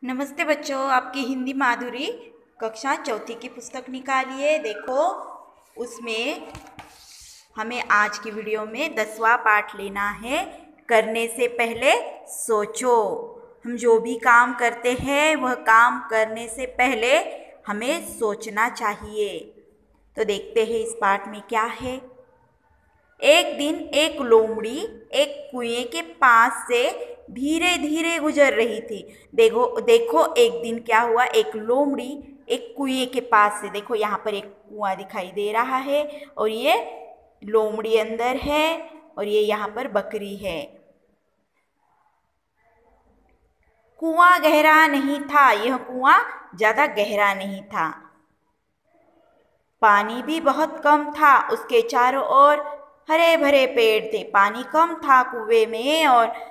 नमस्ते बच्चों, आपकी हिंदी माधुरी कक्षा चौथी की पुस्तक निकालिए। देखो, उसमें हमें आज की वीडियो में 10वां पाठ लेना है। करने से पहले सोचो। हम जो भी काम करते हैं वह काम करने से पहले हमें सोचना चाहिए। तो देखते हैं इस पाठ में क्या है। एक दिन एक लोमड़ी एक कुएं के पास से धीरे धीरे गुजर रही थी। देखो देखो, एक दिन क्या हुआ, एक लोमड़ी एक कुएं के पास से, देखो यहाँ पर एक कुआं दिखाई दे रहा है और ये लोमड़ी अंदर है और ये यहाँ पर बकरी है। कुआं गहरा नहीं था, यह कुआं ज्यादा गहरा नहीं था। पानी भी बहुत कम था, उसके चारों ओर हरे भरे पेड़ थे। पानी कम था कुएं में और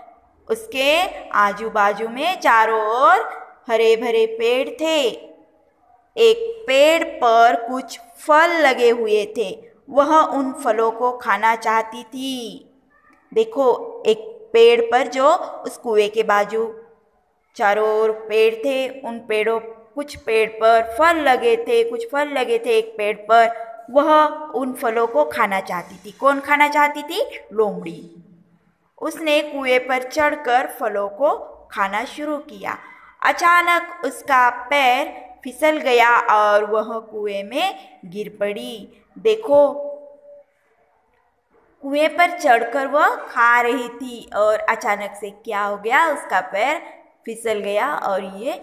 उसके आजू बाजू में चारों ओर हरे भरे पेड़ थे। एक पेड़ पर कुछ फल लगे हुए थे, वह उन फलों को खाना चाहती थी। देखो, एक पेड़ पर जो उस कुएं के बाजू चारों ओर पेड़ थे, उन पेड़ों कुछ पेड़ पर फल लगे थे, कुछ फल लगे थे एक पेड़ पर। वह उन फलों को खाना चाहती थी। कौन खाना चाहती थी? लोमड़ी। उसने कुएं पर चढ़कर फलों को खाना शुरू किया। अचानक उसका पैर फिसल गया और वह कुएं में गिर पड़ी। देखो, कुएं पर चढ़कर वह खा रही थी और अचानक से क्या हो गया, उसका पैर फिसल गया और ये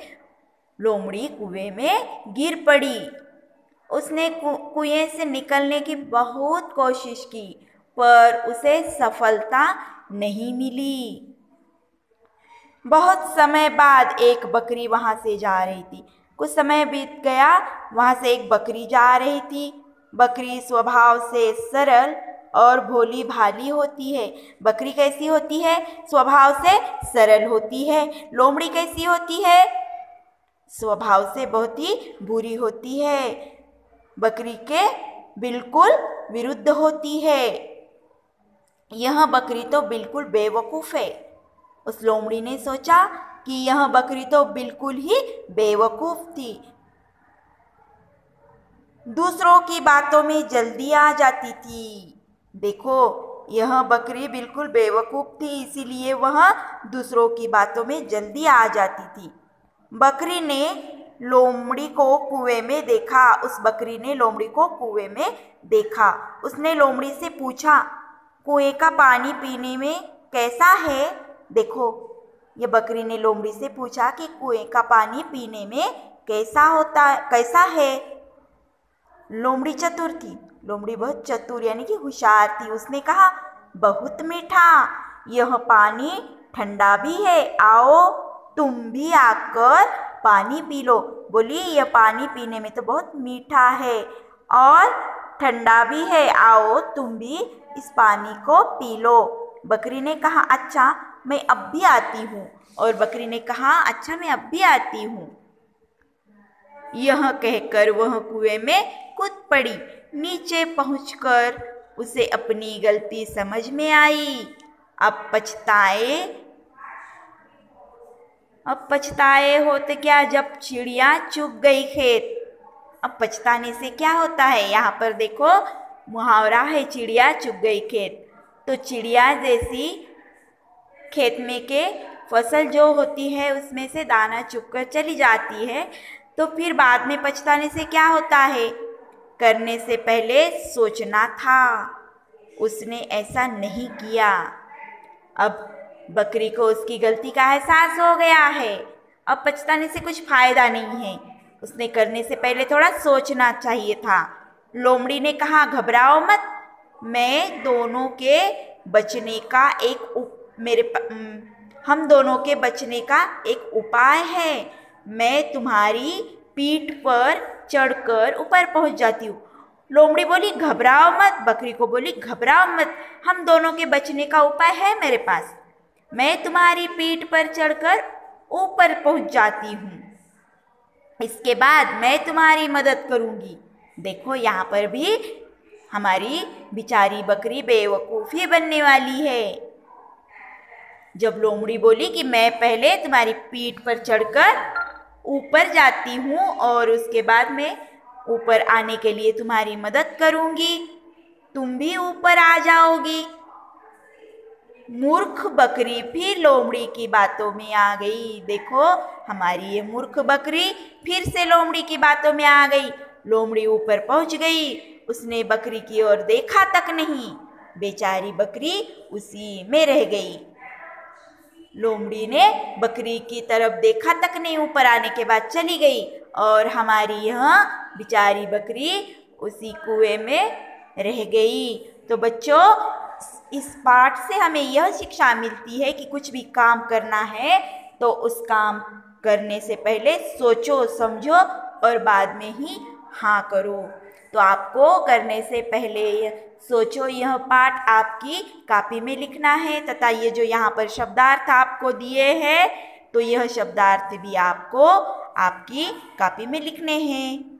लोमड़ी कुएं में गिर पड़ी। उसने कुएं से निकलने की बहुत कोशिश की, पर उसे सफलता नहीं मिली। बहुत समय बाद एक बकरी वहां से जा रही थी। कुछ समय बीत गया, वहां से एक बकरी जा रही थी। बकरी स्वभाव से सरल और भोली भाली होती है। बकरी कैसी होती है? स्वभाव से सरल होती है। लोमड़ी कैसी होती है? स्वभाव से बहुत ही बुरी होती है। बकरी के बिल्कुल विरुद्ध होती है। यह बकरी तो बिल्कुल बेवकूफ है। उस लोमड़ी ने सोचा कि यह बकरी तो बिल्कुल ही बेवकूफ थी। दूसरों की बातों में जल्दी आ जाती थी। देखो, यह बकरी बिल्कुल बेवकूफ थी, इसीलिए वह दूसरों की बातों में जल्दी आ जाती थी। बकरी ने लोमड़ी को कुएं में देखा। उस बकरी ने लोमड़ी को कुएं में देखा। उसने लोमड़ी से पूछा, कुएं का पानी पीने में कैसा है? देखो, ये बकरी ने लोमड़ी से पूछा कि कुएं का पानी पीने में कैसा है। लोमड़ी चतुर थी। लोमड़ी बहुत चतुर यानी कि होशियार थी। उसने कहा, बहुत मीठा, यह पानी ठंडा भी है, आओ तुम भी आकर पानी पी लो। बोली, यह पानी पीने में तो बहुत मीठा है और ठंडा भी है, आओ तुम भी इस पानी को पी लो। बकरी ने कहा, अच्छा मैं अब भी आती हूँ। और बकरी ने कहा, अच्छा मैं अब भी आती हूँ। यह कहकर वह कुएं में कूद पड़ी। नीचे पहुंचकर उसे अपनी गलती समझ में आई। अब पछताए होते क्या जब चिड़िया चुग गई खेत। अब पछताने से क्या होता है? यहाँ पर देखो, मुहावरा है, चिड़िया चुग गई खेत। तो चिड़िया जैसी खेत में के फसल जो होती है उसमें से दाना चुग कर चली जाती है, तो फिर बाद में पछताने से क्या होता है? करने से पहले सोचना था, उसने ऐसा नहीं किया। अब बकरी को उसकी गलती का एहसास हो गया है। अब पछताने से कुछ फायदा नहीं है। उसने करने से पहले थोड़ा सोचना चाहिए था। लोमड़ी ने कहा, घबराओ मत, मैं दोनों के बचने का हम दोनों के बचने का एक उपाय है। मैं तुम्हारी पीठ पर चढ़कर ऊपर पहुंच जाती हूँ। लोमड़ी बोली, घबराओ मत। बकरी को बोली, घबराओ मत, हम दोनों के बचने का उपाय है मेरे पास। मैं तुम्हारी पीठ पर चढ़कर ऊपर पहुंच जाती हूँ, इसके बाद मैं तुम्हारी मदद करूंगी। देखो, यहाँ पर भी हमारी बेचारी बकरी बेवकूफ़ी बनने वाली है। जब लोमड़ी बोली कि मैं पहले तुम्हारी पीठ पर चढ़कर ऊपर जाती हूँ और उसके बाद मैं ऊपर आने के लिए तुम्हारी मदद करूँगी, तुम भी ऊपर आ जाओगी। मूर्ख बकरी फिर लोमड़ी की बातों में आ गई। देखो, हमारी ये मूर्ख बकरी फिर से लोमड़ी की बातों में आ गई। लोमड़ी ऊपर पहुंच गई, उसने बकरी की ओर देखा तक नहीं। बेचारी बकरी उसी में रह गई। लोमड़ी ने बकरी की तरफ देखा तक नहीं, ऊपर आने के बाद चली गई और हमारी यह बेचारी बकरी उसी कुएं में रह गई। तो बच्चों, इस पाठ से हमें यह शिक्षा मिलती है कि कुछ भी काम करना है तो उस काम करने से पहले सोचो समझो और बाद में ही हाँ करो। तो आपको करने से पहले सोचो, यह पाठ आपकी कॉपी में लिखना है तथा ये जो यहाँ पर शब्दार्थ आपको दिए हैं तो यह शब्दार्थ भी आपको आपकी कॉपी में लिखने हैं।